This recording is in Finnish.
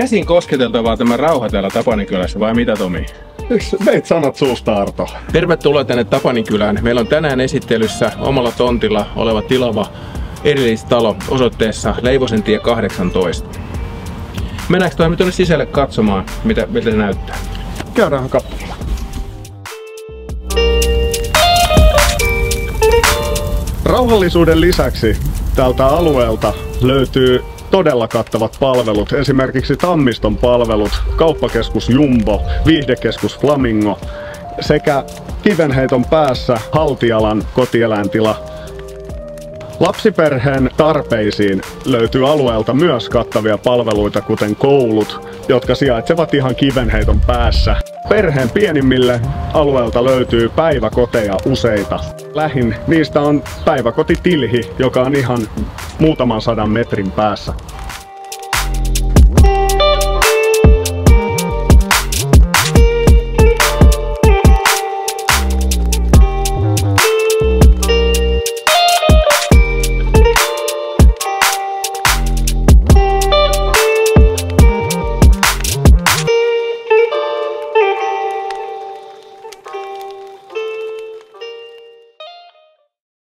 käsin kosketeltavaa tämä rauha täällä Tapaninkylässä, vai mitä Tomi? Veit sanat suusta, Arto. Tervetuloa tänne Tapaninkylään. Meillä on tänään esittelyssä omalla tontilla oleva tilava erillistalo osoitteessa Leivosentie 18. Mennäänkö tuonne tuonne sisälle katsomaan, miltä se näyttää? Käydään katsomaan. Rauhallisuuden lisäksi tältä alueelta löytyy todella kattavat palvelut, esimerkiksi Tammiston palvelut, kauppakeskus Jumbo, viihdekeskus Flamingo sekä Kivenheiton päässä Haltialan kotieläintila. Lapsiperheen tarpeisiin löytyy alueelta myös kattavia palveluita, kuten koulut, jotka sijaitsevat ihan Kivenheiton päässä. Perheen pienimmille alueelta löytyy päiväkoteja useita. Lähin niistä on päiväkoti Tilhi, joka on ihan muutaman 100 metrin päässä.